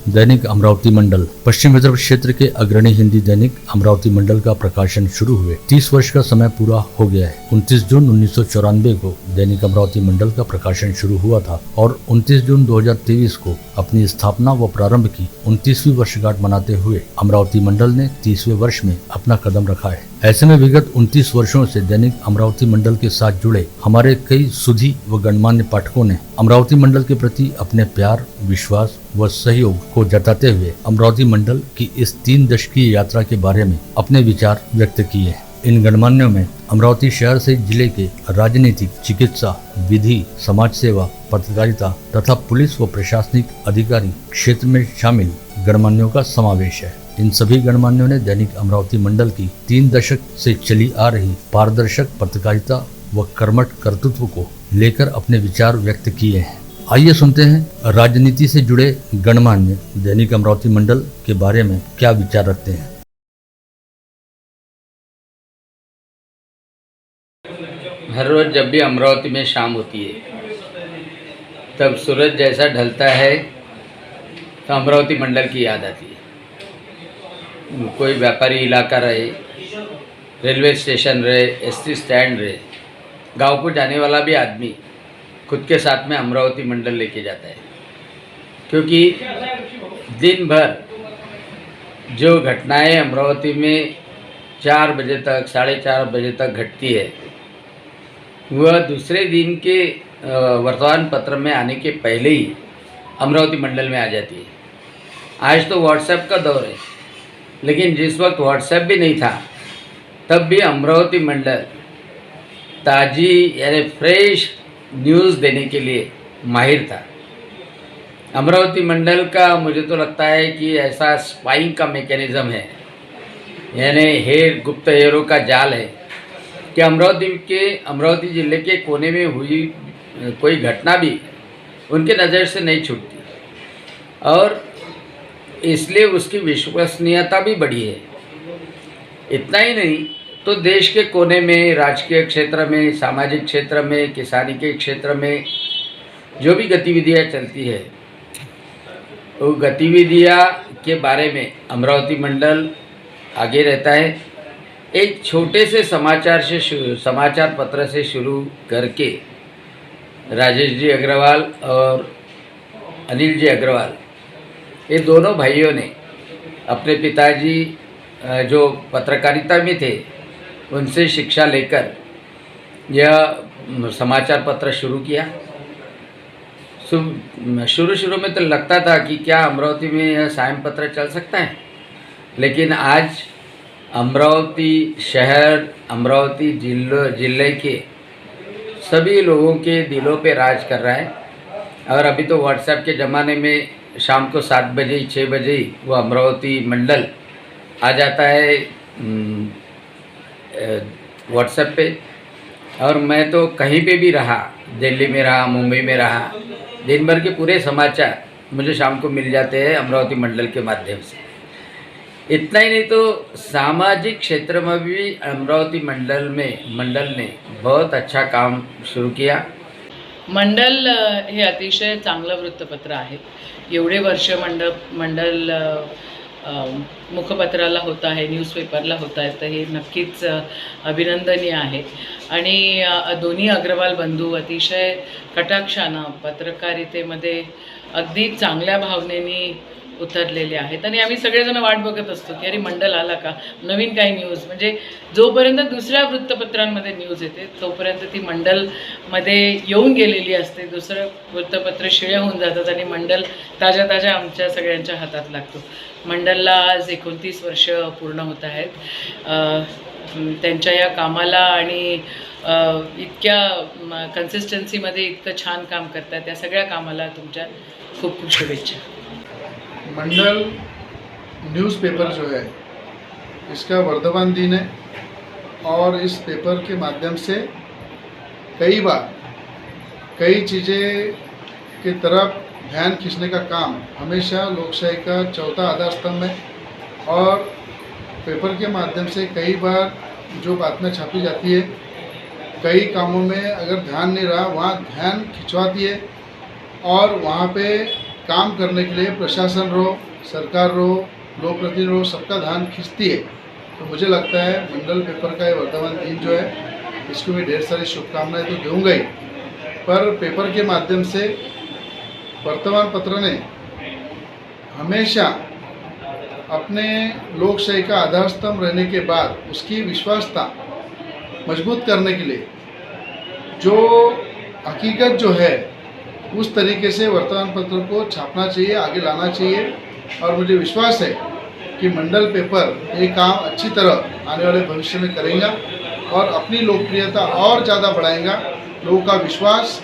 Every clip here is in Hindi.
दैनिक अमरावती मंडल पश्चिम विदर्भ क्षेत्र के अग्रणी हिंदी दैनिक अमरावती मंडल का प्रकाशन शुरू हुए 30 वर्ष का समय पूरा हो गया है। 29 जून 1994 को दैनिक अमरावती मंडल का प्रकाशन शुरू हुआ था और 29 जून 2023 को अपनी स्थापना व प्रारंभ की 29वीं वर्षगांठ मनाते हुए अमरावती मंडल ने 30वें वर्ष में अपना कदम रखा है। ऐसे में विगत 29 वर्षों से दैनिक अमरावती मंडल के साथ जुड़े हमारे कई सुधी व गणमान्य पाठकों ने अमरावती मंडल के प्रति अपने प्यार, विश्वास व सहयोग को जताते हुए अमरावती मंडल की इस 3 दशकीय यात्रा के बारे में अपने विचार व्यक्त किए। इन गणमान्यों में अमरावती शहर से जिले के राजनीतिक, चिकित्सा, विधि, समाज सेवा, पत्रकारिता तथा पुलिस व प्रशासनिक अधिकारी क्षेत्र में शामिल गणमान्यों का समावेश है। इन सभी गणमान्यों ने दैनिक अमरावती मंडल की 3 दशक से चली आ रही पारदर्शक पत्रकारिता व कर्मठ कर्तृत्व को लेकर अपने विचार व्यक्त किए हैं। आइए सुनते हैं राजनीति से जुड़े गणमान्य दैनिक अमरावती मंडल के बारे में क्या विचार रखते हैं। हर रोज़ जब भी अमरावती में शाम होती है तब सूरज जैसा ढलता है तो अमरावती मंडल की याद आती है। कोई व्यापारी इलाका रहे, रेलवे स्टेशन रहे, एसटी स्टैंड रहे, गांव को जाने वाला भी आदमी खुद के साथ में अमरावती मंडल लेके जाता है, क्योंकि दिन भर जो घटनाएं अमरावती में 4 बजे तक, 4:30 बजे तक घटती है वह दूसरे दिन के वर्तमान पत्र में आने के पहले ही अमरावती मंडल में आ जाती है। आज तो व्हाट्सएप का दौर है, लेकिन जिस वक्त व्हाट्सएप भी नहीं था तब भी अमरावती मंडल ताज़ी यानी फ्रेश न्यूज़ देने के लिए माहिर था। अमरावती मंडल का मुझे तो लगता है कि ऐसा स्पाइंग का मैकेनिज़्म है, यानी गुप्त हेरों का जाल है कि अमरावती ज़िले के कोने में हुई कोई घटना भी उनके नज़र से नहीं छूटती और इसलिए उसकी विश्वसनीयता भी बढ़ी है। इतना ही नहीं तो देश के कोने में, राजकीय क्षेत्र में, सामाजिक क्षेत्र में, किसानी के क्षेत्र में जो भी गतिविधियाँ चलती है वो गतिविधियाँ के बारे में अमरावती मंडल आगे रहता है। एक छोटे से समाचार पत्र से शुरू करके राजेश जी अग्रवाल और अनिल जी अग्रवाल, ये दोनों भाइयों ने अपने पिताजी जो पत्रकारिता में थे उनसे शिक्षा लेकर यह समाचार पत्र शुरू किया। शुरू में तो लगता था कि क्या अमरावती में यह सायं पत्र चल सकता है, लेकिन आज अमरावती शहर, अमरावती जिले के सभी लोगों के दिलों पे राज कर रहा है। और अभी तो व्हाट्सएप के ज़माने में शाम को 7 बजे 6 बजे वो अमरावती मंडल आ जाता है व्हाट्सएप पे। और मैं तो कहीं पे भी रहा, दिल्ली में रहा, मुंबई में रहा, दिन भर के पूरे समाचार मुझे शाम को मिल जाते हैं अमरावती मंडल के माध्यम से। इतना ही नहीं तो सामाजिक क्षेत्र में भी अमरावती मंडल ने बहुत अच्छा काम शुरू किया। मंडल हे अतिशय चांगलं वृत्तपत्र आहे। एवढे वर्ष मंडल मुखपत्राला होत आहे, न्यूजपेपरला होत आहे, तर हे नक्कीच अभिनंदनीय आहे। आणि दोन्ही अग्रवाल बंधू अतिशय कटाक्षानं पत्रकारितेमध्ये अगदी चांगल्या भावनेने उतरलेले आहेत आणि आम्ही सगळेजण वाट बघत असतो की अरे मंडल आला का, नवीन काही न्यूज, म्हणजे जोपर्यंत दुसऱ्या वृत्तपत्रांमध्ये न्यूज येते तोपर्यंत ती मंडलमध्ये येऊन गेलेली असते, दुसरं वृत्तपत्र शिळे होऊन जातात आणि मंडल ताज्या आमच्या सगळ्यांच्या हातात लागतो। मंडलला आज 29 वर्ष पूर्ण होत आहेत। त्यांच्या या कामाला आणि इतक्या कन्सिस्टन्सीमध्ये इतकं छान काम करतात, त्या सगळ्या कामाला तुमच्या खूप खूप शुभेच्छा। मंडल न्यूज़पेपर जो है इसका वर्धमान दिन है और इस पेपर के माध्यम से कई बार कई चीज़ें की तरफ ध्यान खींचने का काम हमेशा लोकशाही का चौथा आधार स्तंभ है। और पेपर के माध्यम से कई बार जो बातें छापी जाती है, कई कामों में अगर ध्यान नहीं रहा वहाँ ध्यान खिंचवाती है और वहाँ पे काम करने के लिए प्रशासन रो, सरकार रो, लोक प्रतिनिधि रो, सबका ध्यान खींचती है। तो मुझे लगता है मंडल पेपर का ये वर्धमान दिन जो है इसको भी ढेर सारी शुभकामनाएं तो दूंगा ही, पर पेपर के माध्यम से वर्तमान पत्र ने हमेशा अपने लोकशाही का आधार स्तंभ रहने के बाद उसकी विश्वासता मजबूत करने के लिए जो हकीकत जो है उस तरीके से वर्तमान पत्र को छापना चाहिए, आगे लाना चाहिए। और मुझे विश्वास है कि मंडल पेपर ये काम अच्छी तरह आने वाले भविष्य में करेगा और अपनी लोकप्रियता और ज़्यादा बढ़ाएगा, लोगों का विश्वास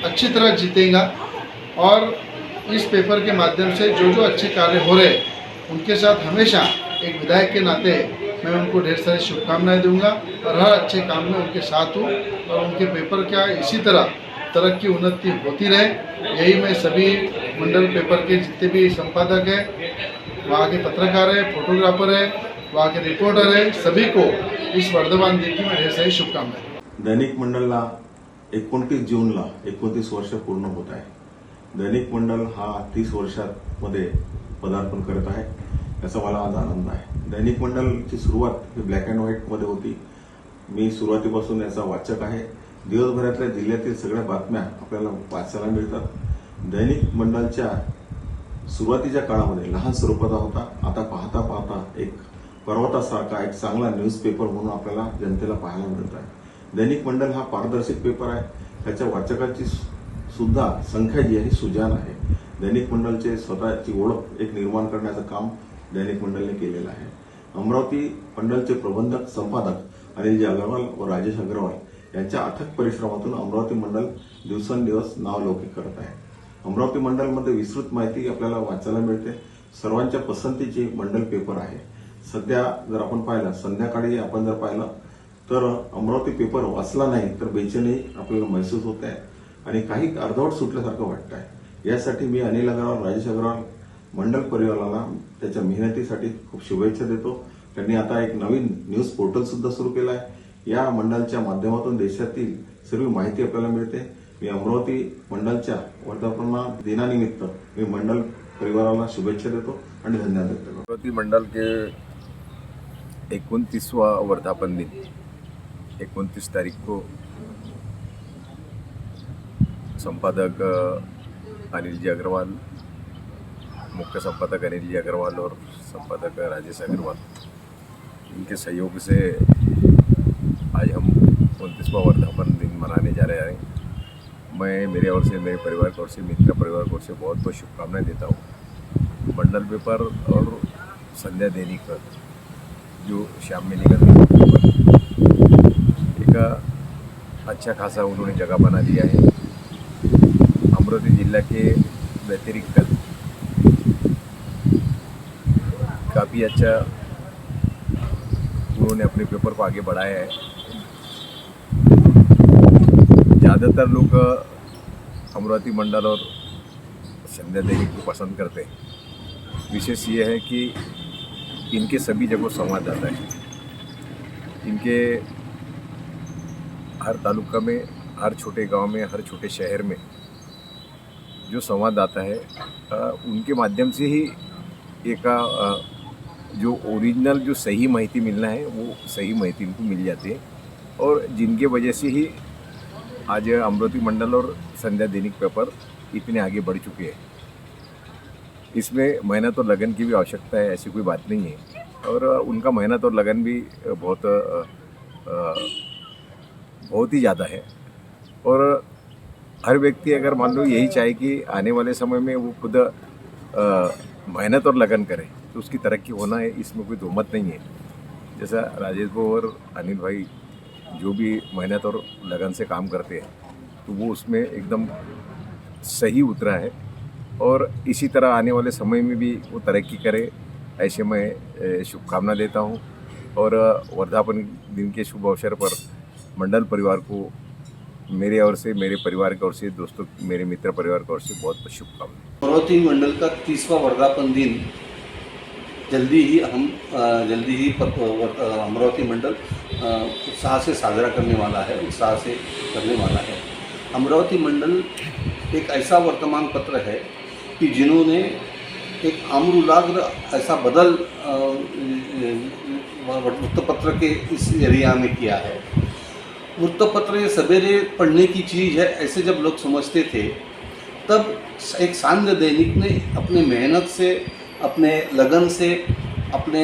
अच्छी तरह जीतेगा। और इस पेपर के माध्यम से जो जो अच्छे कार्य हो रहे हैं उनके साथ हमेशा एक विधायक के नाते मैं उनको ढेर सारी शुभकामनाएं दूंगा और हर अच्छे काम में उनके साथ हूँ और उनके पेपर क्या इसी तरह तरक्की उन्नति होती रहे, यही मैं सभी मंडल पेपर के जितने भी संपादक हैं, वहाँ के पत्रकार हैं, फोटोग्राफर हैं, वहाँ के रिपोर्टर हैं, सभी को इस वर्धमान दिन की मैं ढेर सारी शुभकामनाएं। दैनिक मंडलला 29 जूनला 29 वर्ष पूर्ण होत आहे। दैनिक मंडल हा 30 वर्षांमध्ये पदार्पण करत आहे, याचा मला आज आनंद आहे। दैनिक मंडलची सुरुवात ही ब्लॅक अँड व्हाईटमध्ये होती। मी सुरुवातीपासून याचा वाचक आहे। दिवसभरातल्या जिल्ह्यातील सगळ्या बातम्या आपल्याला वाचायला मिळतात। दैनिक मंडलच्या सुरुवातीच्या काळामध्ये लहान स्वरूपाचा होता, आता पाहता पाहता एक पर्वतासारखा एक चांगला न्यूजपेपर म्हणून आपल्याला जनतेला पाहायला मिळत आहे। दैनिक मंडल हा पारदर्शक पेपर आहे, त्याच्या वाचकांची सुद्धा संख्या जी आहे सुजान आहे। दैनिक मंडलचे स्वतःची ओळख एक निर्माण करण्याचं काम दैनिक मंडलने केलेलं आहे। अमरावती मंडलचे प्रबंधक संपादक अनिल अग्रवाल व राजेश अग्रवाल यांच्या अथक परिश्रमातून अमरावती मंडल दिवसेंदिवस नावलौकिक करत आहे। अमरावती मंडलमध्ये विस्तृत माहिती आपल्याला वाचायला मिळते। सर्वांच्या पसंतीची मंडल पेपर आहे। सध्या जर आपण पाहिलं, संध्याकाळी आपण जर पाहिलं तर अमरावती पेपर वाचला नाही तर बेचैनी आपल्याला महसूस होत आहे आणि काही अर्धवट सुटल्यासारखं वाटत आहे। यासाठी मी अनिल अग्रवाल, राजेश अग्रवाल मंडल परिवाराला त्याच्या मेहनतीसाठी खूप शुभेच्छा देतो। त्यांनी आता एक नवीन न्यूज पोर्टल सुद्धा सुरू केला आहे। या मंडलच्या माध्यमातून देशातील सर्व माहिती आपल्याला मिळते। मी अमरावती मंडलच्या वर्धापन दिनानिमित्त मी मंडल परिवाराला शुभेच्छा देतो आणि धन्यवाद देतो। अमरावती मंडल के 29वां वर्धापन दिन 29 तारीख को संपादक अनिल जी अग्रवाल, मुख्य संपादक अनिल जी अग्रवाल और संपादक राजेश अग्रवाल, इनके सहयोग से आज हम 29वां वर्धापन दिन मनाने जा रहे हैं। मैं मेरे ओर से, मेरे परिवार की ओर से, मित्र परिवार की ओर से बहुत बहुत शुभकामनाएं देता हूँ। मंडल पेपर और संध्या दैनिक जो शाम में निकलते हैं, एक अच्छा खासा उन्होंने जगह बना दिया है। अमरावती जिला के व्यतिरिक्त काफ़ी अच्छा उन्होंने अपने पेपर को आगे बढ़ाया है। ज़्यादातर लोग अमरावती मंडल और संध्या दैनिक को पसंद करते हैं। विशेष ये है कि इनके सभी जगहों संवाद आता है। इनके हर तालुका में, हर छोटे गांव में, हर छोटे शहर में जो संवाद आता है उनके माध्यम से ही एक जो ओरिजिनल जो सही माहिती मिलना है वो सही माहिती इनको मिल जाती है और जिनके वजह से ही आज अमरावती मंडल और संध्या दैनिक पेपर इतने आगे बढ़ चुके हैं। इसमें मेहनत और लगन की भी आवश्यकता है, ऐसी कोई बात नहीं है। और उनका मेहनत और लगन भी बहुत ही ज़्यादा है। और हर व्यक्ति अगर मान लो यही चाहे कि आने वाले समय में वो खुद मेहनत और लगन करे तो उसकी तरक्की होना है, इसमें कोई दोमत नहीं है। जैसा राजेश भाई और अनिल भाई जो भी मेहनत और लगन से काम करते हैं तो वो उसमें एकदम सही उतरा है और इसी तरह आने वाले समय में भी वो तरक्की करे, ऐसे मैं शुभकामना देता हूँ। और वर्धापन दिन के शुभ अवसर पर मंडल परिवार को मेरे ओर से, मेरे परिवार की ओर से, दोस्तों, मेरे मित्र परिवार की ओर से बहुत बहुत शुभकामनाएं। अमरावती मंडल का 30वां वर्धापन दिन जल्दी ही अमरावती मंडल उत्साह से साजरा करने वाला है, उत्साह से करने वाला है। अमरावती मंडल एक ऐसा वर्तमान पत्र है कि जिन्होंने एक आमूलाग्र ऐसा बदल वृत्तपत्र के इस एरिया में किया है। वृत्तपत्र ये सवेरे पढ़ने की चीज़ है ऐसे जब लोग समझते थे, तब एक सांध्य दैनिक ने अपने मेहनत से, अपने लगन से, अपने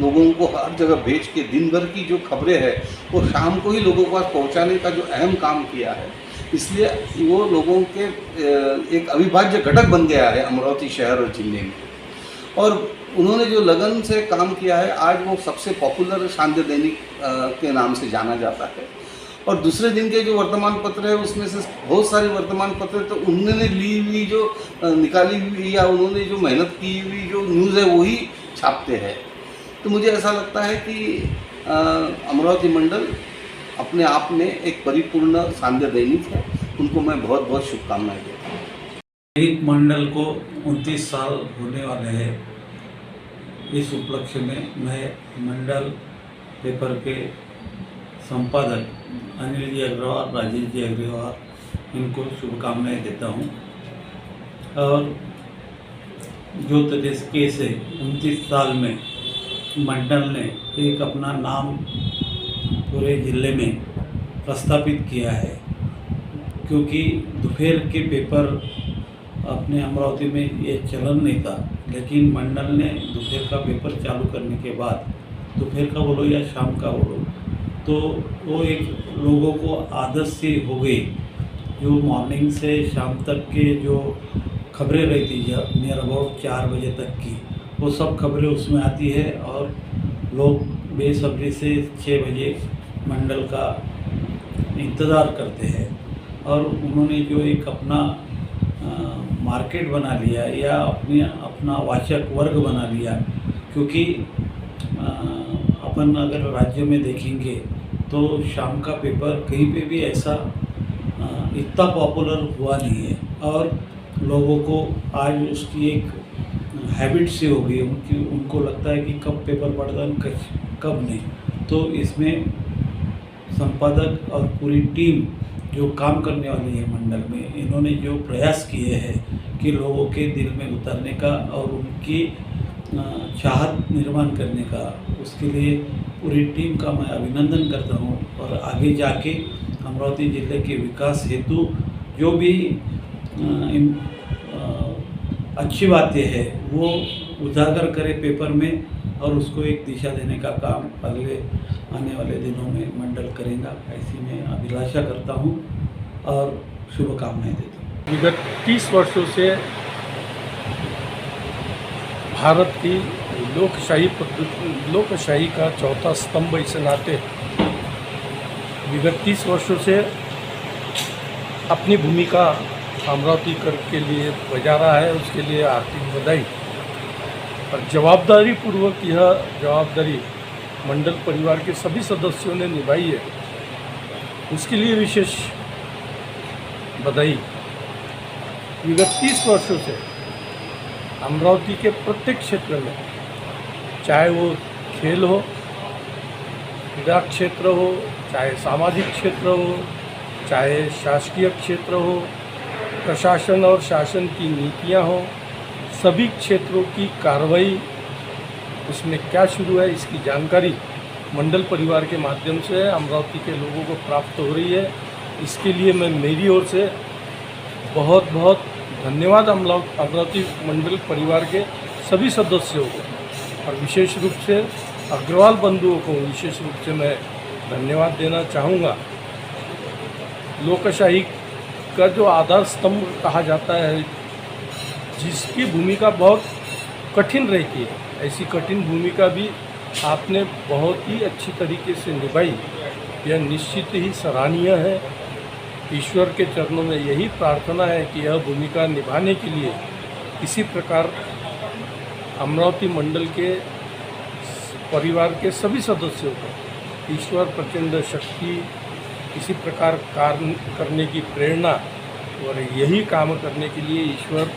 लोगों को हर जगह भेज के दिन भर की जो खबरें हैं वो शाम को ही लोगों के पास पहुंचाने का जो अहम काम किया है, इसलिए वो लोगों के एक अविभाज्य घटक बन गया है अमरावती शहर और जिले में। और उन्होंने जो लगन से काम किया है, आज वो सबसे पॉपुलर सांध्य दैनिक के नाम से जाना जाता है। और दूसरे दिन के जो वर्तमान पत्र है उसमें से बहुत सारे वर्तमान पत्र तो उन्होंने ली हुई जो निकाली हुई या उन्होंने जो मेहनत की हुई जो न्यूज़ है वही छापते हैं। तो मुझे ऐसा लगता है कि अमरावती मंडल अपने आप में एक परिपूर्ण सांध्य दैनिक है। उनको मैं बहुत बहुत शुभकामनाएं देता हूँ। दैनिक मंडल को 29 साल होने वाले हैं। इस उपलक्ष्य में मैं मंडल पेपर के संपादक अनिल जी अग्रवाल, राजेश जी अग्रवाल, इनको शुभकामनाएं देता हूं। और जो तरीके से 29 साल में मंडल ने एक अपना नाम पूरे ज़िले में प्रस्थापित किया है, क्योंकि दोपहर के पेपर अपने अमरावती में ये चलन नहीं था, लेकिन मंडल ने दोपहर का पेपर चालू करने के बाद, दोपहर का बोलो या शाम का बोलो, तो वो एक लोगों को आदत सी हो गई। जो मॉर्निंग से शाम तक के जो खबरें रहती है नियर अबाउट 4 बजे तक की, वो सब खबरें उसमें आती है और लोग बेसब्री से 6 बजे मंडल का इंतज़ार करते हैं। और उन्होंने जो एक अपना मार्केट बना लिया या अपना वाचक वर्ग बना लिया, क्योंकि अपन अगर राज्य में देखेंगे तो शाम का पेपर कहीं पे भी ऐसा इतना पॉपुलर हुआ नहीं है और लोगों को आज उसकी एक हैबिट सी हो गई। उनको लगता है कि कब पेपर पढ़ता है कब नहीं। तो इसमें संपादक और पूरी टीम जो काम करने वाली है मंडल में, इन्होंने जो प्रयास किए हैं कि लोगों के दिल में उतरने का और उनकी चाहत निर्माण करने का, उसके लिए पूरी टीम का मैं अभिनंदन करता हूं। और आगे जाके अमरावती जिले के विकास हेतु जो भी अच्छी बातें हैं वो उजागर करे पेपर में और उसको एक दिशा देने का काम अगले आने वाले दिनों में मंडल करेगा, ऐसी मैं अभिलाषा करता हूं और शुभकामनाएं देता हूं। विगत 30 वर्षों से भारत की लोकशाही का चौथा स्तंभ इस नाते विगत 30 वर्षों से अपनी भूमिका अमरावती कर के लिए बजा रहा है, उसके लिए हार्दिक बधाई। और जवाबदारी पूर्वक यह जवाबदारी मंडल परिवार के सभी सदस्यों ने निभाई है, उसके लिए विशेष बधाई। विगत 30 वर्षों से अमरावती के प्रत्येक क्षेत्र में, चाहे वो खेल हो, क्रीड़ा क्षेत्र हो, चाहे सामाजिक क्षेत्र हो, चाहे शासकीय क्षेत्र हो, प्रशासन और शासन की नीतियां हो, सभी क्षेत्रों की कार्रवाई उसमें क्या शुरू है इसकी जानकारी मंडल परिवार के माध्यम से अमरावती के लोगों को प्राप्त हो रही है। इसके लिए मैं मेरी ओर से बहुत बहुत धन्यवाद अमरावती मंडल परिवार के सभी सदस्यों को और विशेष रूप से अग्रवाल बंधुओं को विशेष रूप से मैं धन्यवाद देना चाहूँगा। लोकशाही का जो आधार स्तंभ कहा जाता है, जिसकी भूमिका बहुत कठिन रहती है, ऐसी कठिन भूमिका भी आपने बहुत ही अच्छी तरीके से निभाई। यह निश्चित ही सराहनीय है। ईश्वर के चरणों में यही प्रार्थना है कि यह भूमिका निभाने के लिए किसी प्रकार अमरावती मंडल के परिवार के सभी सदस्यों को ईश्वर प्रचंड शक्ति, इसी प्रकार कार्य करने की प्रेरणा और यही काम करने के लिए ईश्वर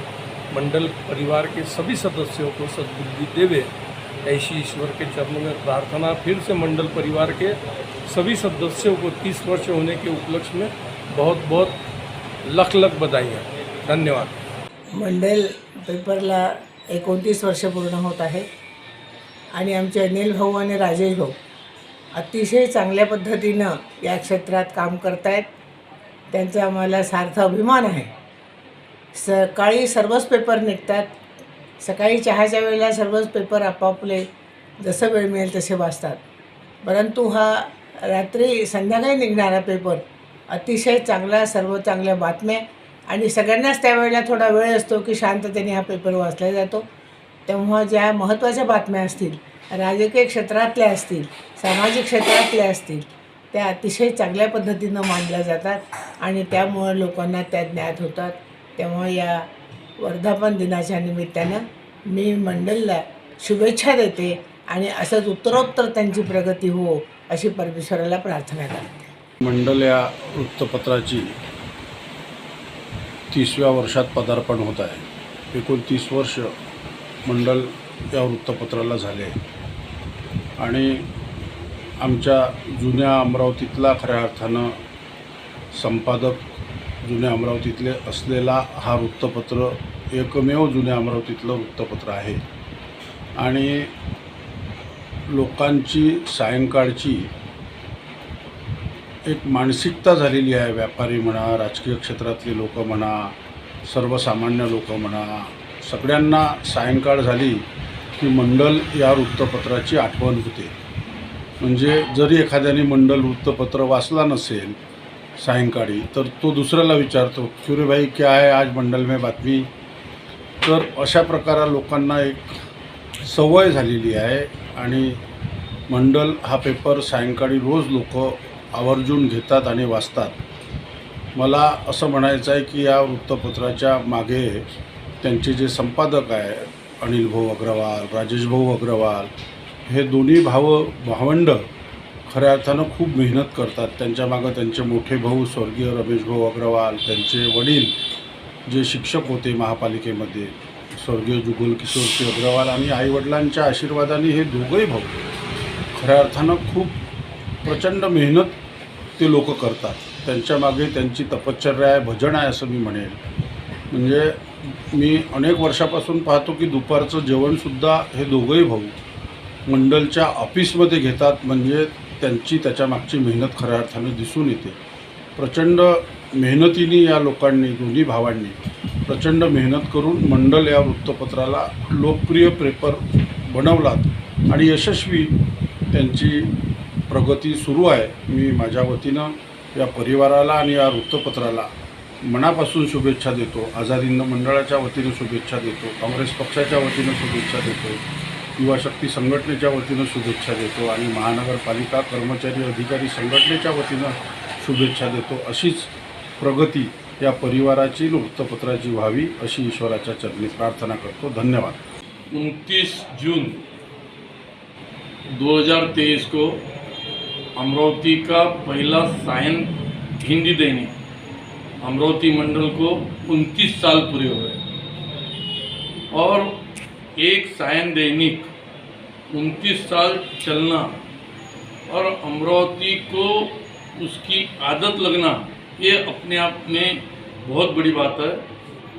मंडल परिवार के सभी सदस्यों को सद्बुद्धि देवे, ऐसी ईश्वर के चरणों में प्रार्थना। फिर से मंडल परिवार के सभी सदस्यों को 30 वर्ष होने के उपलक्ष्य में बहुत बहुत लख बधाई है। धन्यवाद। मंडल पेपरला 29 वर्ष पूर्ण होत आहे आणि आमचे अनिल भाऊ आणि राजेश भाऊ अतिशय चांगल्या पद्धतीनं या क्षेत्रात काम करत आहेत. त्यांचा आम्हाला सार्थ अभिमान आहे. सकाळी सर्वच पेपर निघतात. सकाळी चहाच्या वेळेला सर्वच पेपर आपापले जसं वेळ मिळेल तसे वाचतात. परंतु हा रात्री संध्याकाळी निघणारा पेपर अतिशय चांगला, सर्व चांगल्या बातम्या आणि सगळ्यांनाच त्यावेळेला थोडा वेळ असतो की शांततेने हा पेपर वाचला जातो. तेव्हा ज्या महत्त्वाच्या बातम्या असतील, राजकीय क्षेत्रातल्या असतील, सामाजिक क्षेत्रातल्या असतील, त्या अतिशय चांगल्या पद्धतीनं मांडल्या जातात आणि त्यामुळं लोकांना त्या ज्ञात होतात. तेव्हा या वर्धापन दिनाच्या निमित्तानं मी मंडलला शुभेच्छा देते आणि असंच उत्तरोत्तर त्यांची प्रगती हो अशी परमेश्वराला प्रार्थना करते. मंडल या वृत्तपत्राची 30व्या वर्षात पदार्पण होत आहे. 29 वर्ष मंडल या वृत्तपत्राला झाले आणि आमच्या जुन्या अमरावतीतला खऱ्या अर्थानं संपादक जुन्या अमरावतीतले असलेला हा वृत्तपत्र एकमेव जुन्या अमरावतीतलं वृत्तपत्र आहे आणि लोकांची सायंकाळची एक मानसिकता झालेली आहे. व्यापारी म्हणा, राजकीय क्षेत्रातले लोक म्हणा, सर्वसामान्य लोक म्हणा, सगळ्यांना सायंकाळ झाली की मंडल या वृत्तपत्राची आठवण होते. म्हणजे जरी एखाद्याने मंडल वृत्तपत्र वाचला नसेल सायंकाळी तर तो दुसऱ्याला विचारतो की रे भाई क्या है आज मंडल में बातमी. तर अशा प्रकारा लोकांना एक सवय झालेली आहे आणि मंडल हा पेपर सायंकाळी रोज लोक आवर्जून घेतात आणि वाचतात. मला असं म्हणायचं आहे की या वृत्तपत्राच्या मागे त्यांचे जे संपादक आहे अनिल भाऊ अग्रवाल, राजेश भाऊ अग्रवाल, हे दोन्ही भावंड खऱ्या अर्थानं खूप मेहनत करतात. त्यांच्या मागं त्यांचे मोठे भाऊ स्वर्गीय रमेश भाऊ अग्रवाल, त्यांचे वडील जे शिक्षक होते महापालिकेमध्ये स्वर्गीय जुगल किशोरजी अग्रवाल आणि आईवडिलांच्या आशीर्वादाने हे दोघंही भाऊ खऱ्या अर्थानं खूप प्रचंड मेहनत ते लोक करतात. त्यांच्या मागे त्यांची तपश्चर्या आहे, भजन आहे असं मी म्हणेन. म्हणजे मी अनेक वर्षापासून पाहतो की दुपारचं जेवणसुद्धा हे दोघंही भाऊ मंडलच्या ऑफिसमध्ये घेतात. म्हणजे त्यांची त्याच्यामागची मेहनत खऱ्या अर्थानं दिसून येते. प्रचंड मेहनतीने या लोकांनी, दोन्ही भावांनी प्रचंड मेहनत करून मंडल या वृत्तपत्राला लोकप्रिय पेपर बनवलात आणि यशस्वी त्यांची प्रगती सुरू आहे. मी माझ्या वतीनं या परिवाराला आणि या वृत्तपत्राला मनापासून शुभेच्छा देतो. आझाद हिंद मंडळाच्या वतीनं शुभेच्छा देतो, काँग्रेस पक्षाच्या वतीनं शुभेच्छा देतो, युवा शक्ती संघटनेच्या वतीनं शुभेच्छा देतो आणि महानगरपालिका कर्मचारी अधिकारी संघटनेच्या वतीनं शुभेच्छा देतो. अशीच प्रगती या परिवाराची वृत्तपत्राची व्हावी अशी ईश्वराच्या चरणी प्रार्थना करतो. धन्यवाद. 29 जून 2023 को अमरावती का पहला सायन हिंदी दैनिक अमरावती मंडल को 29 साल पूरे हुए और एक सायन दैनिक 29 साल चलना और अमरावती को उसकी आदत लगना ये अपने आप में बहुत बड़ी बात है.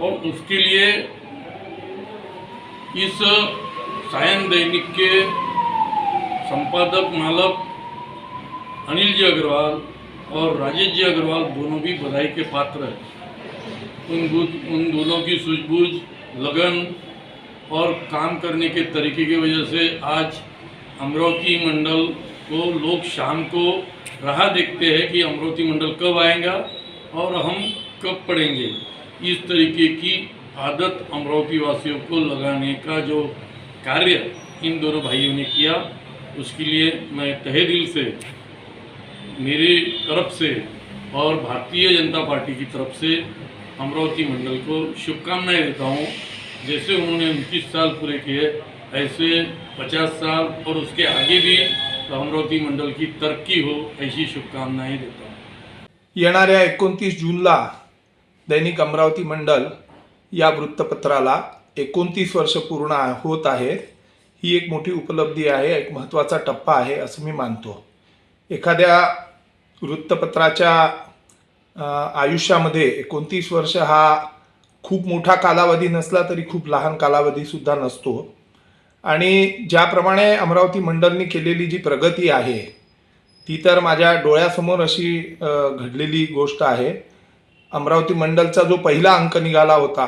और उसके लिए इस सायन दैनिक के संपादक मालक अनिल जी अग्रवाल और राजेश जी अग्रवाल दोनों भी बधाई के पात्र हैं. उन दोनों की सूझबूझ, लगन और काम करने के तरीके की वजह से आज अमरावती मंडल को लोग शाम को राह देखते हैं कि अमरावती मंडल कब आएगा और हम कब पढ़ेंगे. इस तरीके की आदत अमरावती वासियों को लगाने का जो कार्य इन दोनों भाइयों ने किया उसके लिए मैं तहे दिल से मेरी तरफ से और भारतीय जनता पार्टी की तरफ से अमरावती मंडल को शुभकामनाएं देता हूँ. जैसे उन्होंने 29 साल पूरे किए ऐसे 50 साल और उसके आगे भी अमरावती मंडल की तरक्की हो ऐसी शुभकामनाएं देता हूँ. येणाऱ्या 29 जूनला दैनिक अमरावती मंडल या वृत्तपत्राला 29 वर्ष पूर्ण होत आहेत. ही एक मोठी उपलब्धी आहे, एक महत्त्वाचा टप्पा आहे असं मी मानतो. एखाद्या वृत्तपत्राच्या आयुष्यामध्ये 29 वर्ष हा खूप मोठा कालावधी नसला तरी खूप लहान कालावधीसुद्धा नसतो. आणि ज्याप्रमाणे अमरावती मंडलनी केलेली जी प्रगती आहे ती तर माझ्या डोळ्यासमोर अशी घडलेली गोष्ट आहे. अमरावती मंडलचा जो पहिला अंक निघाला होता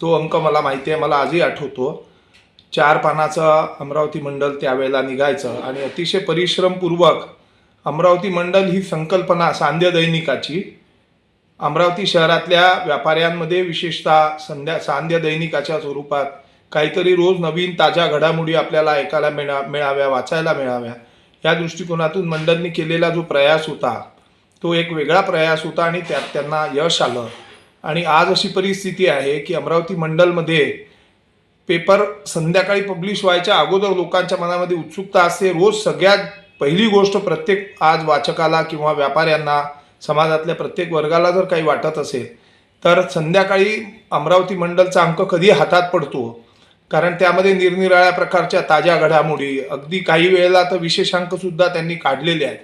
तो अंक मला माहिती आहे, मला आजही आठवतो. 4 पानाचा अमरावती मंडल त्यावेळेला निघायचं आणि अतिशय परिश्रमपूर्वक अमरावती मंडल ही संकल्पना सांध्य दैनिकाची अमरावती शहरातल्या व्यापाऱ्यांमध्ये विशेषतः सांध्य दैनिकाच्या स्वरूपात काहीतरी रोज नवीन ताज्या घडामोडी आपल्याला ऐकायला मिळाव्या, वाचायला मिळाव्या, या दृष्टिकोनातून मंडलनी केलेला जो प्रयास होता तो एक वेगळा प्रयास होता आणि त्यात त्यांना यश आलं. आणि आज अशी परिस्थिती आहे की अमरावती मंडलमध्ये पेपर संध्याकाळी पब्लिश व्हायच्या अगोदर लोकांच्या मनामध्ये उत्सुकता असते. रोज सगळ्यात पहिली गोष्ट प्रत्येक आज वाचकाला किंवा व्यापाऱ्यांना, समाजातल्या प्रत्येक वर्गाला जर काही वाटत असेल तर संध्याकाळी अमरावती मंडलचा अंक कधी हातात पडतो, कारण त्यामध्ये निरनिराळ्या प्रकारच्या ताज्या घडामोडी, अगदी काही वेळेला तर विशेषांकसुद्धा त्यांनी काढलेले आहेत.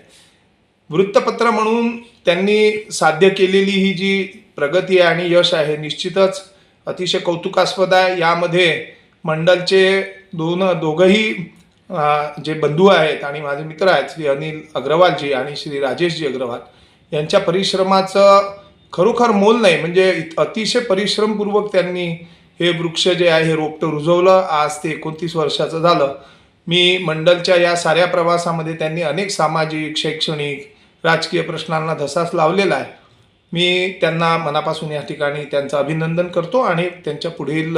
वृत्तपत्र म्हणून त्यांनी साध्य केलेली ही जी प्रगती आहे आणि यश आहे निश्चितच अतिशय कौतुकास्पद आहे. यामध्ये मंडलचे दोघंही जे बंधू आहेत आणि माझे मित्र आहेत, श्री अनिल अग्रवालजी आणि श्री राजेशजी अग्रवाल, यांच्या परिश्रमाचं खरोखर मोल नाही. म्हणजे अतिशय परिश्रमपूर्वक त्यांनी हे वृक्ष जे आहे हे रोपटं रुजवलं. आज ते 29 वर्षाचं झालं. मी मंडलच्या या साऱ्या प्रवासामध्ये त्यांनी अनेक सामाजिक, शैक्षणिक, राजकीय प्रश्नांना धसास लावलेला आहे. मी त्यांना मनापासून या ठिकाणी त्यांचं अभिनंदन करतो आणि त्यांच्या पुढील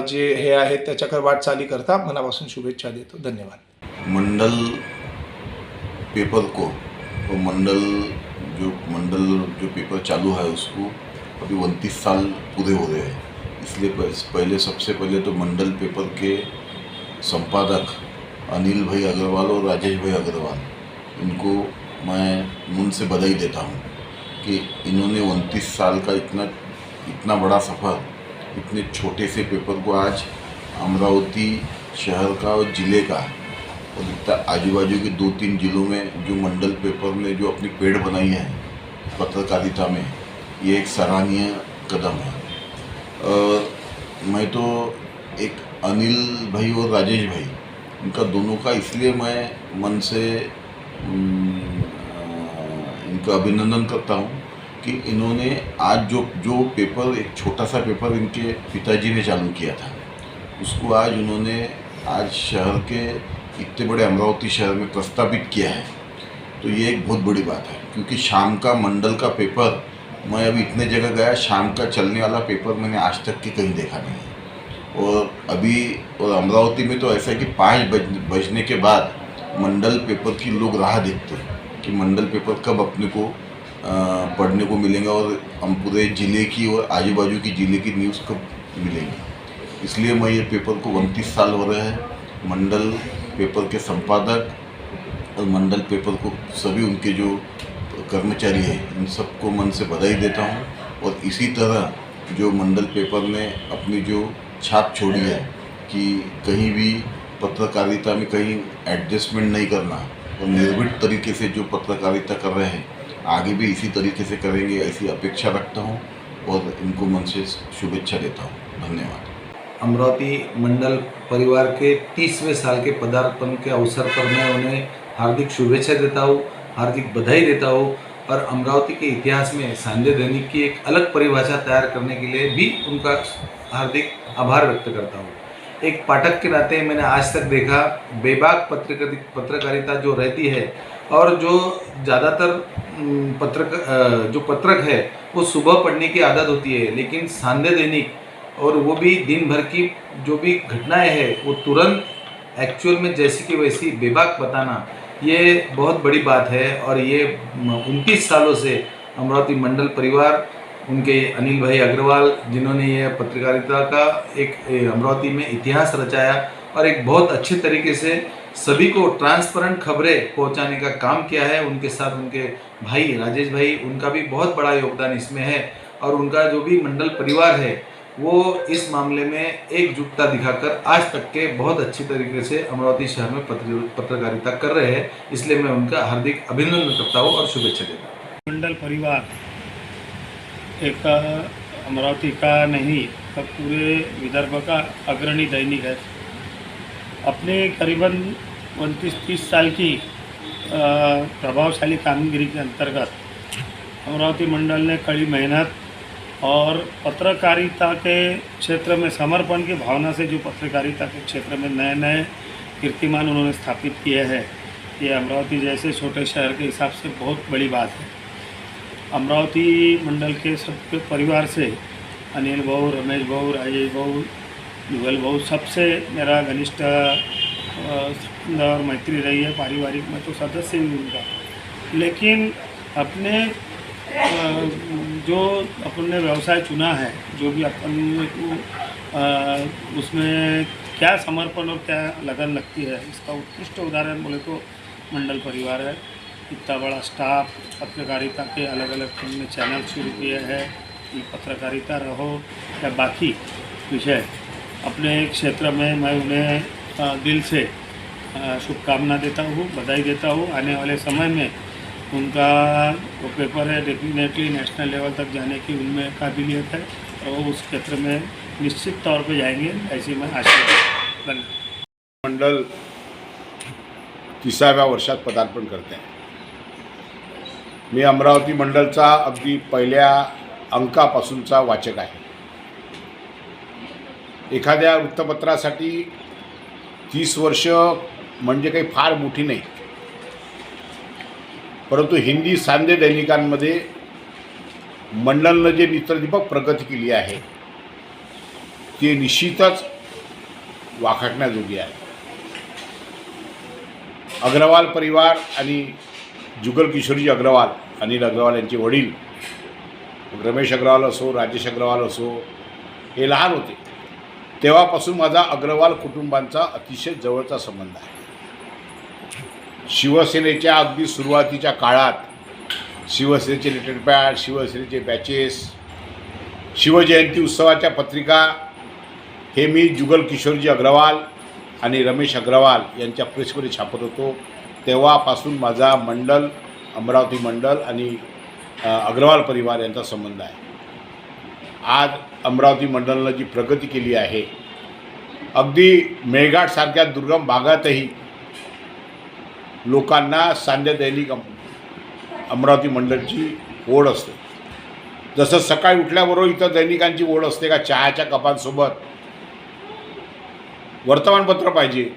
जे हे आहेत त्याच्याकडे वाटचाली करता मनापासून शुभेच्छा देतो. धन्यवाद. मंडल पेपर को मंडल जो पेपर चालू है उसको अभी 29 साल पूरे हो रहे हैं. इसलिए सबसे पहले तो मंडल पेपर के संपादक अनिल भाई अग्रवाल और राजेश भाई अग्रवाल, इनको मैं मन से बधाई देता हूँ कि इन्होंने 29 साल का इतना बड़ा सफ़र इतने छोटे से पेपर को आज अमरावती शहर का और ज़िले का और आजू बाजू के 2-3 जिलों में जो मंडल पेपर ने जो अपनी पेड़ बनाई है पत्रकारिता में, ये एक सराहनीय कदम है. और मैं तो एक अनिल भाई और राजेश भाई, इनका दोनों का इसलिए मैं मन से इनका अभिनंदन करता हूँ कि इन्होंने आज जो पेपर, एक छोटा सा पेपर इनके पिताजी ने चालू किया था, उसको आज उन्होंने आज शहर के इतने बड़े अमरावती शहर में प्रस्तावित किया है. तो ये एक बहुत बड़ी बात है, क्योंकि शाम का मंडल का पेपर, मैं अभी इतने जगह गया, शाम का चलने वाला पेपर मैंने आज तक की कहीं देखा नहीं. और अमरावती में तो ऐसा है कि 5 बजने के बाद मंडल पेपर की लोग राह देखते हैं कि मंडल पेपर कब अपने को पढ़ने को मिलेंगे और हम पूरे ज़िले की और आजू बाजू की ज़िले की न्यूज़ कब मिलेंगी. इसलिए मैं ये पेपर को 29 साल हो रहे हैं, मंडल पेपर के संपादक और मंडल पेपर को सभी उनके जो कर्मचारी हैं इन सबको मन से बधाई देता हूँ. और इसी तरह जो मंडल पेपर ने अपनी जो छाप छोड़ी है कि कहीं भी पत्रकारिता में कहीं एडजस्टमेंट नहीं करना और निर्भीक तरीके से जो पत्रकारिता कर रहे हैं आगे भी इसी तरीके से करेंगे, ऐसी अपेक्षा रखता हूँ और इनको मन से शुभेच्छा देता हूँ. धन्यवाद. अमरावती मंडल परिवार के 30वें साल के पदार्पण के अवसर पर मैं उन्हें हार्दिक शुभेच्छा देता हूँ, हार्दिक बधाई देता हूँ. और अमरावती के इतिहास में सांध्य दैनिक की एक अलग परिभाषा तैयार करने के लिए भी उनका हार्दिक आभार व्यक्त करता हूँ. एक पाठक के नाते मैंने आज तक देखा बेबाक पत्रकारिता जो रहती है और जो ज़्यादातर जो पत्रक है वो सुबह पढ़ने की आदत होती है, लेकिन सांध्य दैनिक और वो भी दिन भर की जो भी घटनाएं हैं वो तुरंत एक्चुअल में जैसी की वैसी बेबाक बताना, ये बहुत बड़ी बात है. और ये 29 सालों से अमरावती मंडल परिवार, उनके अनिल भाई अग्रवाल जिन्होंने ये पत्रकारिता का एक अमरावती में इतिहास रचाया और एक बहुत अच्छे तरीके से सभी को ट्रांसपेरेंट खबरें पहुंचाने का काम किया है. उनके साथ उनके भाई राजेश भाई, उनका भी बहुत बड़ा योगदान इसमें है. और उनका जो भी मंडल परिवार है वो इस मामले में एकजुटता दिखाकर आज तक के बहुत अच्छी तरीके से अमरावती शहर में पत्रकारिता कर रहे हैं. इसलिए मैं उनका हार्दिक अभिनंदन करता हूँ और शुभेच्छा देता हूँ. मंडल परिवार एक अमरावती का नहीं तो पूरे विदर्भ का अग्रणी दैनिक है। अपने करीबन 29-30 साल की प्रभावशाली कामगिरी के अंतर्गत अमरावती मंडल ने कड़ी मेहनत और पत्रकारिता के क्षेत्र में समर्पण की भावना से जो पत्रकारिता के क्षेत्र में नए नए कीर्तिमान उन्होंने स्थापित किए हैं, ये अमरावती जैसे छोटे शहर के हिसाब से बहुत बड़ी बात है। अमरावती मंडल के सब परिवार से अनिल भाऊ, रमेश भाऊ, राजेश भाऊ, जुगल भाऊ, सबसे मेरा घनिष्ठ और मैत्री रही है। पारिवारिक में तो सदस्य ही उनका, लेकिन अपने जो अपने व्यवसाय चुना है, जो भी अपन को उसमें क्या समर्पण और क्या लगन लगती है, इसका उत्कृष्ट उदाहरण बोले तो मंडल परिवार है। इतना बड़ा स्टाफ, पत्रकारिता के अलग अलग हमने चैनल शुरू किए हैं, कि पत्रकारिता रहो या बाकी विषय, अपने क्षेत्र में मैं उन्हें दिल से शुभकामना देता हूँ, बधाई देता हूँ। आने वाले समय में उनका वो पेपर है डेफिनेटली नेशनल लेवल तक जाने की उनमें काबिलियत है और वो उस क्षेत्र में निश्चित तौर पे जाएंगे, ऐसी मैं आशा है। मंडल 30व्या वर्षात पदार्पण करते आहे। मी अमरावती मंडलचा अगदी पहिल्या अंकापासूनचा वाचक आहे। एखाद्या वृत्तपत्रासाठी 30 वर्ष म्हणजे काही फार मोठी नाही, परंतु हिंदी सांध्य दैनिकांमध्ये मंडलनं जे नित्यदीपक प्रगती केली आहे ती निश्चितच वाखाणण्याजोगी आहे। अग्रवाल परिवार आणि जुगल किशोरजी अग्रवाल, अनिल अग्रवाल यांचे वडील रमेश अग्रवाल असो, राजेश अग्रवाल असो, हे लहान होते तेव्हापासून माझा अग्रवाल कुटुंबांचा अतिशय जवळचा संबंध आहे। शिवसेनेच्या अगदी सुरुवातीच्या काळात शिवसेनेचे लेटर पॅड, शिवसेनेचे बॅचेस, शिवजयंती उत्सवाच्या पत्रिका हे मी जुगल किशोरजी अग्रवाल आणि रमेश अग्रवाल यांच्या प्रेसमध्ये छापत होतो। तेव्हापासून माझा मंडल, अमरावती मंडल आणि अग्रवाल परिवार यांचा संबंध आहे। आज अमरावती मंडलनं जी प्रगती केली आहे, अगदी मेळघाटसारख्या दुर्गम भागातही लोकांना सांध्य दैनिक अमरावती मंडलची ओढ असते। जसं सकाळी उठल्याबरोबर इतर दैनिकांची ओढ असते का चहाच्या कपांसोबत वर्तमानपत्र पाहिजे,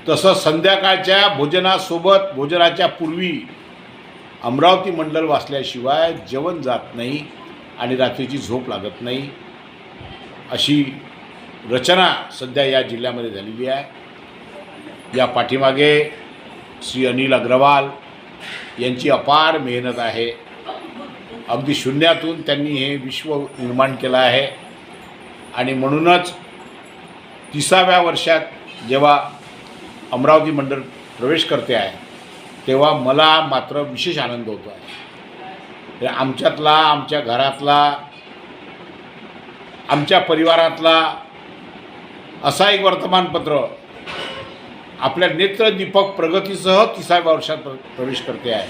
तसं संध्याकाळच्या भोजनासोबत भोजनाच्या पूर्वी अमरावती मंडल वाचल्याशिवाय जेवण जात नाही आणि रात्रीची झोप लागत नाही, अशी रचना सध्या या जिल्ह्यामध्ये झालेली आहे। या पाठीमागे श्री अनिल अग्रवाल यांची अपार मेहनत आहे। अगदी शून्यातून त्यांनी हे विश्व निर्माण केलं आहे आणि म्हणूनच 30व्या वर्षात जेव्हा अमरावती मंडल प्रवेश करते आहे तेव्हा मला मात्र विशेष आनंद होतो आहे। आमच्यातला, आमच्या घरातला, आमच्या परिवारातला असा एक वर्तमानपत्र आपल्या नेत्रदीपक प्रगतीसह 30व्या वर्षात प्रवेश करते आहे।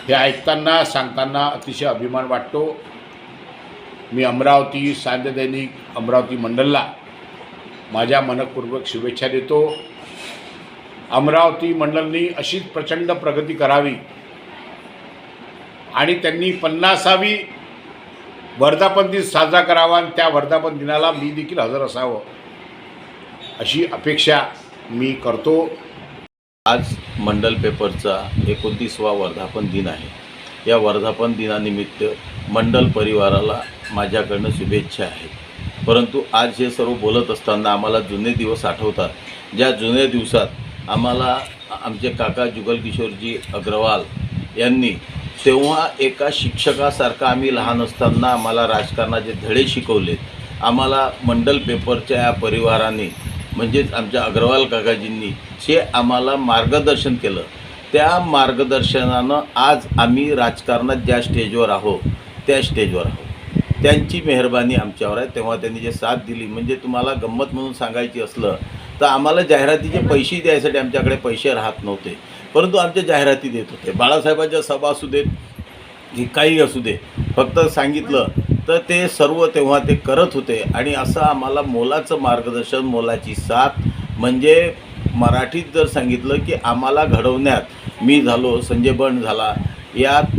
हे ऐकताना, सांगताना अतिशय अभिमान वाटतो। मी अमरावती सांध्य दैनिक अमरावती मंडलला माझ्या मनपूर्वक शुभेच्छा देतो। अमरावती मंडलनी अशीच प्रचंड प्रगती करावी आणि त्यांनी 50वी वर्धापन दिन साजरा करावा आणि त्या वर्धापन दिनाला मी देखील हजर असावं अशी अपेक्षा मी करतो। आज मंडल पेपरचा 29वा वर्धापन दिन आहे। या वर्धापन दिनानिमित्त मंडल परिवाराला माझ्याकडनं शुभेच्छा आहेत। परंतु आज हे सर्व बोलत असताना आम्हाला जुने दिवस आठवतात, ज्या जुन्या दिवसात आम्हाला आमचे काका जुगल किशोरजी अग्रवाल यांनी तेव्हा एका शिक्षकासारखा आम्ही लहान असताना आम्हाला राजकारणाचे धडे शिकवलेत। आम्हाला मंडल पेपरच्या या परिवाराने म्हणजेच आमच्या अग्रवाल काकाजींनी जे आम्हाला मार्गदर्शन केलं, त्या मार्गदर्शनानं आज आम्ही राजकारणात ज्या स्टेजवर आहोत त्या स्टेजवर आहोत। त्यांची मेहरबानी आमच्यावर आहे। तेव्हा त्यांनी जे साथ दिली, म्हणजे तुम्हाला गंमत म्हणून सांगायची असलं तर आम्हाला जाहिरातीचे पैसे द्यायसाठी आमच्याकडे पैसे राहत नव्हते, परंतु आमच्या जाहिराती देत होते। बाळासाहेबांच्या सभा असू देत की काही असू दे, फक्त सांगितलं तर ते सर्व तेव्हा ते करत होते आणि असं आम्हाला मोलाचं मार्गदर्शन, मोलाची साथ म्हणजे मराठीत जर सांगितलं की आम्हाला घडवण्यात मी झालो, संजय बंड झाला, यात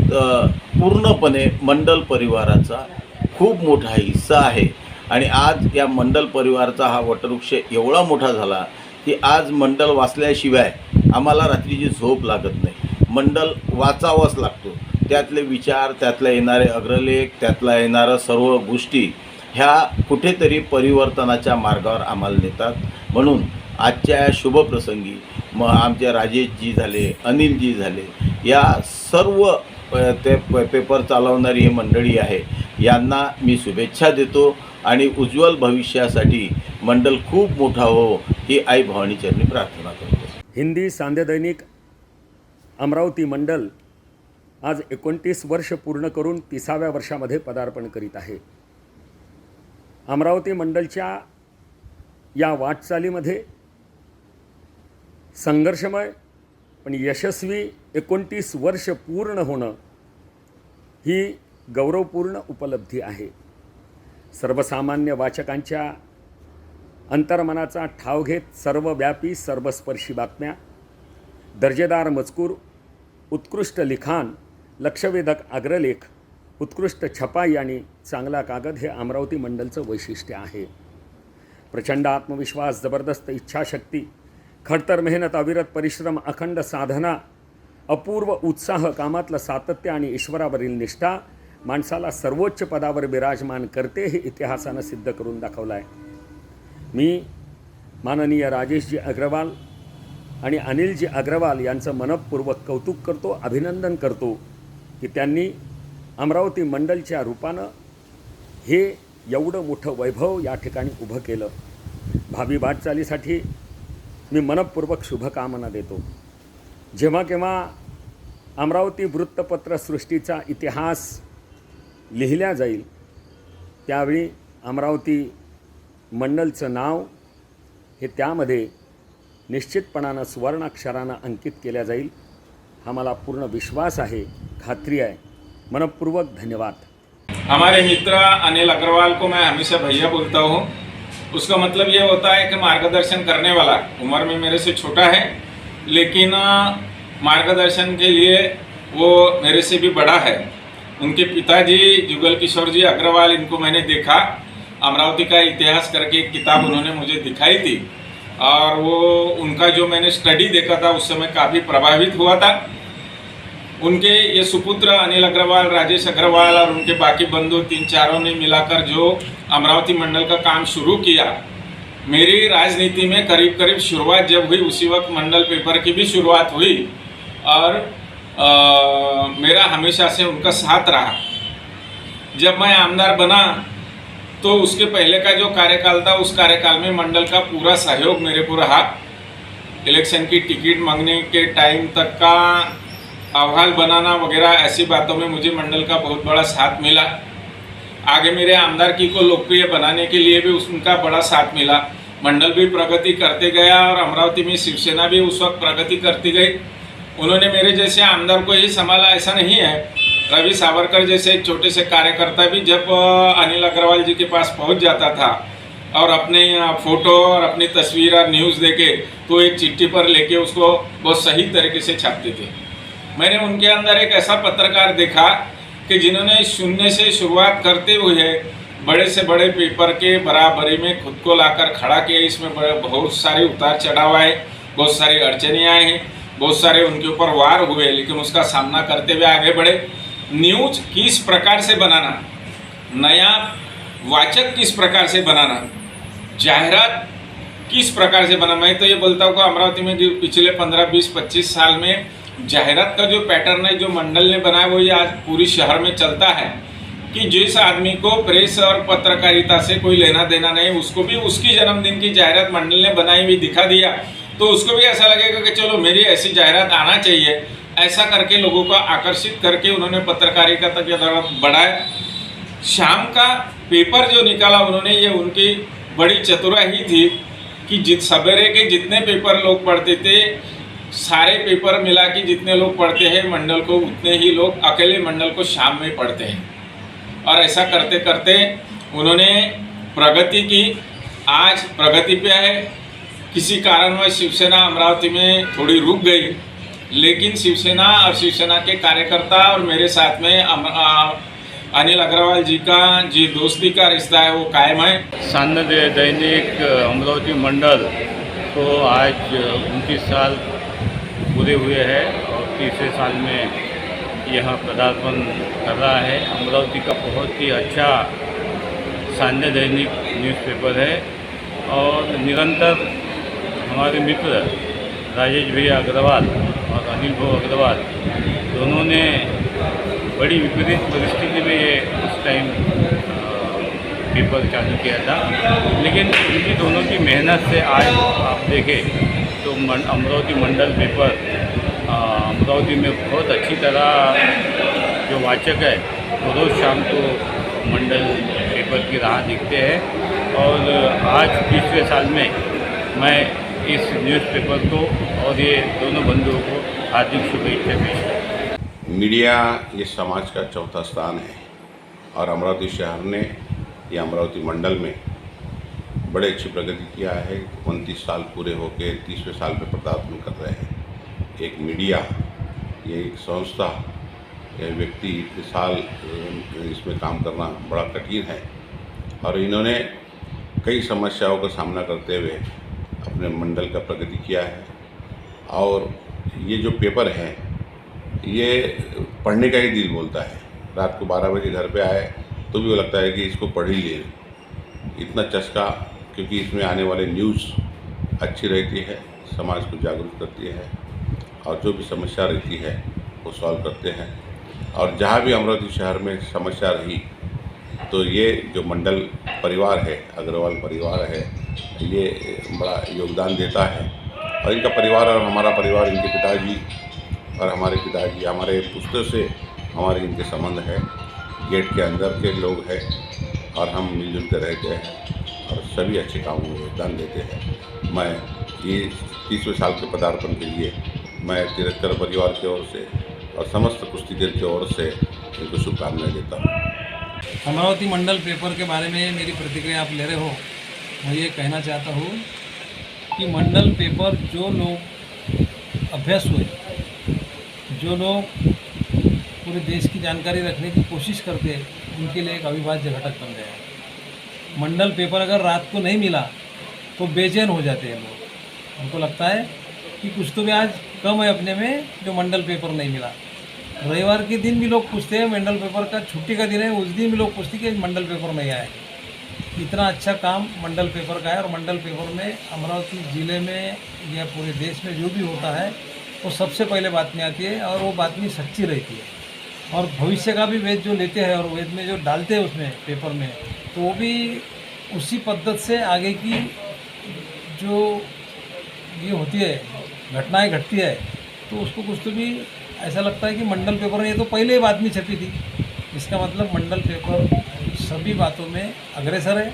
पूर्णपणे मंडल परिवाराचा खूप मोठा हिस्सा आहे. आणि आज या मंडल परिवाराचा हा वटवृक्ष एवढा मोठा झाला की आज मंडल वाचल्याशिवाय आम्हाला रात्रीची झोप लागत नाही. मंडल वाचावंच लागतो. त्यातले विचार, त्यातले येणारे अग्रलेख, त्यातला येणाऱ्या सर्व गोष्टी ह्या कुठेतरी परिवर्तनाच्या मार्गावर आम्हाला नेतात. म्हणून आजच्या या शुभप्रसंगी आमचे राजेशजी झाले, अनिलजी झाले, या सर्व ते पेपर चालवणारी ही मंडळी आहे, यांना मी शुभेच्छा देतो आणि उज्ज्वल भविष्यासाठी मंडल खूप मोठा हो ही आई भवानी चरणी प्रार्थना करतो. हिंदी सांध्य दैनिक अमरावती मंडल आज 29 वर्ष पूर्ण करून 30व्या वर्षामध्ये पदार्पण करीत आहे. अमरावती मंडलच्या या वाटचालीमध्ये संघर्षमय पण यशस्वी 29 वर्ष पूर्ण होणं ही गौरवपूर्ण उपलब्धी आहे. सर्वसामान्य वाचकांच्या अंतर्मनाचा ठाव घेत सर्वव्यापी सर्वस्पर्शी बातम्या, दर्जेदार मजकूर, उत्कृष्ट लिखाण, लक्षवेधक अग्रलेख, उत्कृष्ट छपाई आणि चांगला कागद हे अमरावती मंडलचं वैशिष्ट्य आहे. प्रचंड आत्मविश्वास, जबरदस्त इच्छाशक्ती, खडतर मेहनत, अविरत परिश्रम, अखंड साधना, अपूर्व उत्साह, कामातलं सातत्य आणि ईश्वरावरील निष्ठा माणसाला सर्वोच्च पदावर विराजमान करते हे इतिहासानं सिद्ध करून दाखवलं आहे. मी माननीय राजेशजी अग्रवाल आणि अनिलजी अग्रवाल यांचं मनपूर्वक कौतुक करतो, अभिनंदन करतो की त्यांनी अमरावती मंडलच्या रूपानं हे एवढं मोठं वैभव या ठिकाणी उभं केलं. भावी वाटचालीसाठी मी मनपूर्वक शुभकामना देतो. जेव्हा केव्हा अमरावती वृत्तपत्रसृष्टीचा इतिहास लिहिल्या जाईल त्यावेळी अमरावती मंडलचं नाव हे त्यामध्ये निश्चितपणानं सुवर्णाक्षरानं अंकित केल्या जाईल हा मला पूर्ण विश्वास आहे, खात्री आहे. मनपूर्वक धन्यवाद. हमारे मित्र अनिल अग्रवाल को मैं हमेशा भैया बोलता हूँ. उसका मतलब ये होता है कि मार्गदर्शन करने वाला. उम्र में मेरे से छोटा है लेकिन मार्गदर्शन के लिए वो मेरे से भी बड़ा है. उनके पिताजी जुगल किशोर जी अग्रवाल, इनको मैंने देखा, अमरावती का इतिहास करके एक किताब उन्होंने मुझे दिखाई थी और वो उनका जो मैंने स्टडी देखा था उस समय काफ़ी प्रभावित हुआ था. उनके ये सुपुत्र अनिल अग्रवाल, राजेश अग्रवाल और उनके बाकी बंधु 3-4 ने मिलाकर जो अमरावती मंडल का काम शुरू किया, मेरी राजनीति में करीब करीब शुरुआत जब हुई उसी वक्त मंडल पेपर की भी शुरुआत हुई और मेरा हमेशा से उनका साथ रहा. जब मैं आमदार बना तो उसके पहले का जो कार्यकाल था उस कार्यकाल में मंडल का पूरा सहयोग मेरे को रहा. इलेक्शन की टिकट मांगने के टाइम तक का अहवाल बनाना वगैरह ऐसी बातों में मुझे मंडल का बहुत बड़ा साथ मिला. आगे मेरे आमदारकी को लोकप्रिय बनाने के लिए भी उनका बड़ा साथ मिला. मंडल भी प्रगति करते गया और अमरावती में शिवसेना भी उस वक्त प्रगति करती गई. उन्होंने मेरे जैसे आमदार को ही संभाला ऐसा नहीं है. रवि सावरकर जैसे एक छोटे से कार्यकर्ता भी जब अनिल अग्रवाल जी के पास पहुंच जाता था और अपने फ़ोटो और अपनी तस्वीर और न्यूज़ देके तो एक चिट्ठी पर लेके उसको बहुत सही तरीके से छापते थे. मैंने उनके अंदर एक ऐसा पत्रकार देखा कि जिन्होंने शून्य से शुरुआत करते हुए बड़े से बड़े पेपर के बराबरी में खुद को लाकर खड़ा किया. इसमें बहुत सारे उतार चढ़ाव आए, बहुत सारी अड़चनें आए हैं, बहुत सारे उनके ऊपर वार हुए, लेकिन उसका सामना करते हुए आगे बढ़े. न्यूज किस प्रकार से बनाना, नया वाचक किस प्रकार से बनाना, जाहिरात किस प्रकार से बनाना. मैं तो ये बोलता हूँ कि अमरावती में पिछले 15, 20, 25 साल में जाहिरात का जो पैटर्न है जो मंडल ने बनाया वो ये आज पूरी शहर में चलता है कि जिस आदमी को प्रेस और पत्रकारिता से कोई लेना देना नहीं, उसको भी उसकी जन्मदिन की जाहिरात मंडल ने बनाई हुई दिखा दिया तो उसको भी ऐसा लगेगा कि चलो मेरी ऐसी जाहिरात आना चाहिए. ऐसा करके लोगों को आकर्षित करके उन्होंने पत्रकारिता तक तरफ बढ़ाया. शाम का पेपर जो निकाला उन्होंने, ये उनकी बड़ी चतुराई थी कि सवेरे के जितने पेपर लोग पढ़ते थे सारे पेपर मिला के जितने लोग पढ़ते हैं मंडल को, उतने ही लोग अकेले मंडल को शाम में पढ़ते हैं. और ऐसा करते करते उन्होंने प्रगति की, आज प्रगति पे है। किसी कारणवश शिवसेना अमरावती में थोड़ी रुक गई, लेकिन शिवसेना और शिवसेना के कार्यकर्ता और मेरे साथ में अनिल अग्रवाल जी का जी दोस्ती का रिश्ता है वो कायम है। सान्य दैनिक अमरावती मंडल को आज 29 साल पूरे हुए हैं और 30वें साल में यह पदार्पण कर रहा है। अमरावती का बहुत ही अच्छा सान्य दैनिक न्यूज़पेपर है और निरंतर हमारे मित्र राजेश भैया अग्रवाल और अनिल भाऊ अग्रवाल दोनों ने बड़ी विपरीत परिस्थिति में ये उस टाइम पेपर चालू किया था, लेकिन इनकी दोनों की मेहनत से आज आप देखें तो अमरावती मंडल पेपर अमरावती में बहुत अच्छी तरह जो वाचक है वो रोज़ शाम को मंडल पेपर की राह दिखते हैं। और आज 30वें साल में मैं इस न्यूज़पेपर को और ये दोनों बंधुओं को हार्दिक शुभेच्छा पेश करता हूँ। मीडिया ये समाज का चौथा स्थान है और अमरावती शहर ने या अमरावती मंडल में बड़े अच्छी प्रगति किया है। 29 साल पूरे होकर 30वें साल में पदार्पण कर रहे हैं। एक मीडिया, ये एक संस्था, ये व्यक्ति इतने साल इसमें काम करना बड़ा कठिन है और इन्होंने कई समस्याओं का सामना करते हुए अपने मंडल का प्रगति किया है। और ये जो पेपर है ये पढ़ने का ही दिल बोलता है। रात को 12 बजे घर पे आए तो भी वो लगता है कि इसको पढ़ ही ले, इतना चस्का, क्योंकि इसमें आने वाले न्यूज़ अच्छी रहती है, समाज को जागरूक करती है और जो भी समस्या रहती है वो सॉल्व करते हैं। और जहाँ भी अमरावती शहर में समस्या रही तो ये जो मंडल परिवार है, अग्रवाल परिवार है, ये बड़ा योगदान देता है। और इनका परिवार और हमारा परिवार, इनके पिताजी और हमारे पिताजी, हमारे पुश्तों से हमारे इनके संबंध है। गेट के अंदर के लोग हैं और हम मिलजुल कर रहते हैं और सभी अच्छे कामों में योगदान देते हैं। मैं ये 30वें साल के पदार्पण के लिए मैं तिरस्कर परिवार की ओर से और समस्त कुश्तीगीर की ओर से इनको शुभकामनाएं देता हूँ। अमरावती मंडल पेपर के बारे में मेरी प्रतिक्रिया आप ले रहे हो। मैं ये कहना चाहता हूँ कि मंडल पेपर जो लोग अभ्यस्त हुए, जो लोग पूरे देश की जानकारी रखने की कोशिश करते हैं, उनके लिए एक अविभाज्य घटक बन गया है। मंडल पेपर अगर रात को नहीं मिला तो बेचैन हो जाते हैं लोग। उनको लगता है कि कुछ तो भी आज कम है अपने में जो मंडल पेपर नहीं मिला। रविवार के दिन भी लोग पूछते हैं, मंडल पेपर का छुट्टी का दिन है उस दिन भी लोग पूछते हैं कि मंडल पेपर नहीं आया। इतना अच्छा काम मंडल पेपर का है और मंडल पेपर में अमरावती ज़िले में या पूरे देश में जो भी होता है वो सबसे पहले बातमी आती है और वो बातमी सच्ची रहती है। और भविष्य का भी वेद जो लेते हैं और वेद में जो डालते हैं उसमें पेपर में, तो वो भी उसी पद्धत से आगे की जो ये होती है घटनाएं घटती है तो उसको कुछ तो भी ऐसा लगता है कि मंडल पेपर में ये तो पहले ही बातमी छपी थी। इसका मतलब मंडल पेपर सभी बातों में अग्रसर है।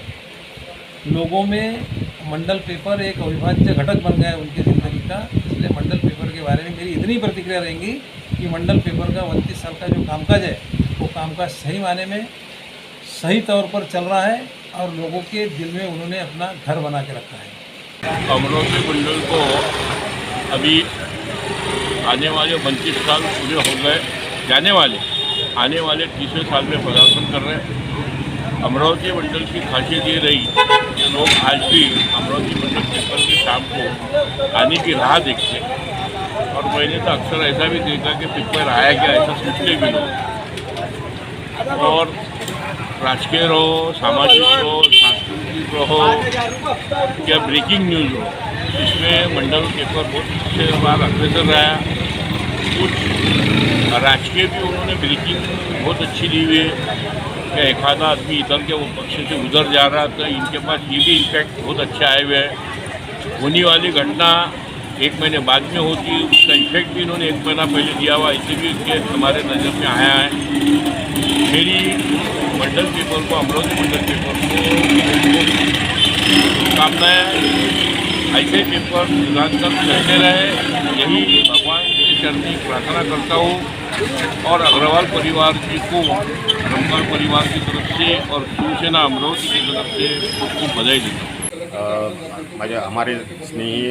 लोगों में मंडल पेपर एक अविभाज्य घटक बन गया है उनकी ज़िंदगी का। इसलिए मंडल पेपर के बारे में मेरी इतनी प्रतिक्रिया रहेंगी कि मंडल पेपर का 29 साल का जो कामकाज है वो कामकाज सही माने में सही तौर पर चल रहा है और लोगों के दिल में उन्होंने अपना घर बना के रखा है। अमरावती मंडल को अभी आने वाले 29 साल पूरे हो गए, आने वाले 30वें साल में पदार्पण कर रहे हैं। अमरावती मंडल की खासियत ये रही कि लोग आज भी अमरावती मंडल पेपर की शाम को आने की राह देखते हैं और मैंने तो अक्सर ऐसा भी देखा कि पेपर आया क्या ऐसा सोचते भी लोग। और राजकीय रहो, सामाजिक हो, सांस्कृतिक रहो या ब्रेकिंग न्यूज़ हो, इसमें मंडल पेपर बहुत अच्छे बार अग्रसर रहा। कुछ राजकीय भी उन्होंने ब्रेकिंग बहुत अच्छी ली हुई है कि एक आधा आदमी इधर के वो पक्ष से उधर जा रहा था, इनके पास ये भी इम्पैक्ट बहुत अच्छे आए हुए हैं। होने वाली घटना 1 महीने बाद में होती है, उसका इफेक्ट भी इन्होंने 1 महीना पहले दिया हुआ, इसे भी केस हमारे नज़र में आया है। मेरी मंडल पेपर को, अमरावती मंडल पेपर को शुभकामनाएँ। ऐसे पेपर निरंतर चलते रहे, यही भगवान के चरणी प्रार्थना करता हूँ और अग्रवाल परिवार जी को ब्रह्मगाल परिवार की तरफ से और शिवसेना अमरावती की तरफ से खूब बधाई देता हूँ। हमारे स्नेही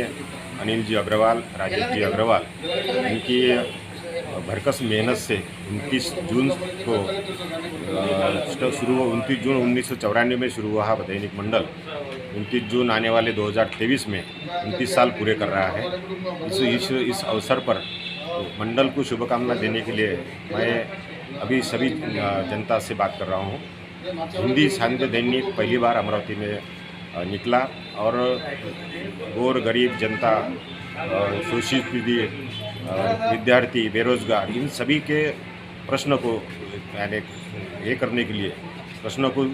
अनिल जी अग्रवाल, राजेश जी अग्रवाल, इनकी भरकस मेहनत से 29 जून को 29 जून 1994 में शुरू हुआ दैनिक मंडल 29 जून आने वाले 2023 में 29 साल पूरे कर रहा है। इस अवसर पर मंडल को शुभकामना देने के लिए मैं अभी सभी जनता से बात कर रहा हूँ। हिंदी साहित्य दैनिक पहली बार अमरावती में निकला और गौर गरीब जनता, शोषित विद्यार्थी, बेरोजगार, इन सभी के प्रश्न को यानी ये करने के लिए, प्रश्नों को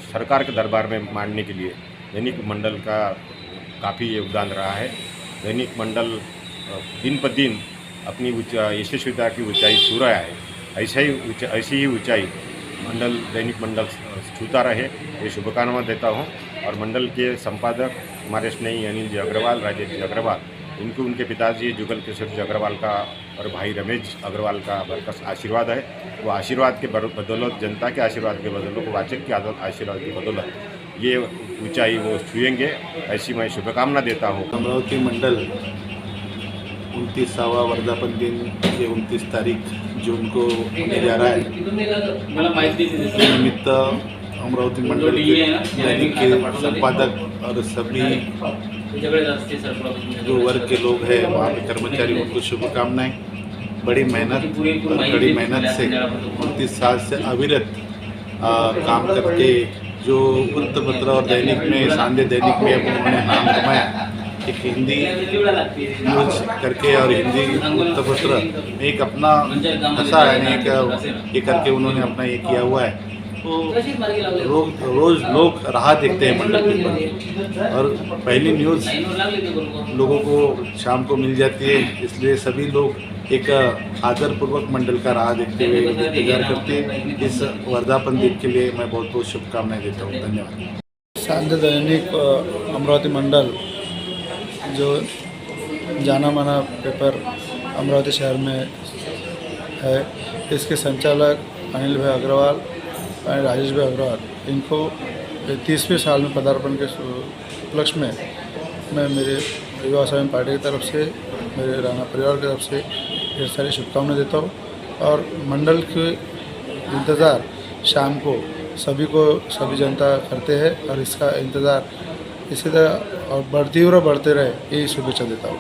सरकार के दरबार में मांडने के लिए दैनिक मंडल का काफ़ी योगदान रहा है। दैनिक मंडल दिन पर दिन अपनी यशस्विता की ऊंचाई छू रहा है। ऐसी ही ऊंचाई दैनिक मंडल छूता रहे, ये शुभकामना देता हूँ। और मंडल के संपादक हमारे स्नेही अनिल जी अग्रवाल, राजेश जी अग्रवाल, इनको उनके पिताजी जुगल किशोर जी अग्रवाल का और भाई रमेश अग्रवाल का बरकस आशीर्वाद है। वो आशीर्वाद के बदौलत, जनता के आशीर्वाद के बदौलत, वाचक के आशीर्वाद की बदौलत ये ऊंचाई वो छुएंगे, ऐसी मैं शुभकामना देता हूँ। अमरावती मंडल 29वां वर्धापन दिन ये 29 तारीख जून को होने जा रहा है। निमित्त अमरावती मंडल के दैनिक के संपादक और सभी जो वर्ग के लोग हैं, वहाँ के कर्मचारी, उनको शुभकामनाएं। बड़ी मेहनत और कड़ी मेहनत से 29 साल से अविरत काम करके जो वृत्तपत्र और दैनिक में, सांध्य दैनिक में उन्होंने नाम कमाया, एक हिंदी न्यूज करके और हिंदी वृत्तपत्र में एक अपना ऐसा है ये करके उन्होंने अपना ये किया हुआ है। तो रोज़ लोग राह देखते हैं मंडल पेपर की, और पहली न्यूज़ लोगों को शाम को मिल जाती है, इसलिए सभी लोग एक आदरपूर्वक मंडल का राह देखते हुए इंतजार करते हैं। इस वर्धापन दिन के लिए मैं बहुत बहुत शुभकामनाएं देता हूँ। धन्यवाद। सांध्य दैनिक अमरावती मंडल जो जाना माना पेपर अमरावती शहर में है, इसके संचालक अनिल भाई अग्रवाल और राजेश भाई अग्रवाल, इनको 30वें साल में पदार्पण के उपलक्ष्य में मैं मेरे युवा स्वामी पार्टी की तरफ से, मेरे राणा परिवार की तरफ से ढेर सारी शुभकामनाएं देता हूँ। और मंडल के इंतज़ार शाम को सभी जनता करते हैं, और इसका इंतज़ार इसी तरह और बढ़ती रहे, यही शुभेच्छा देता हूँ।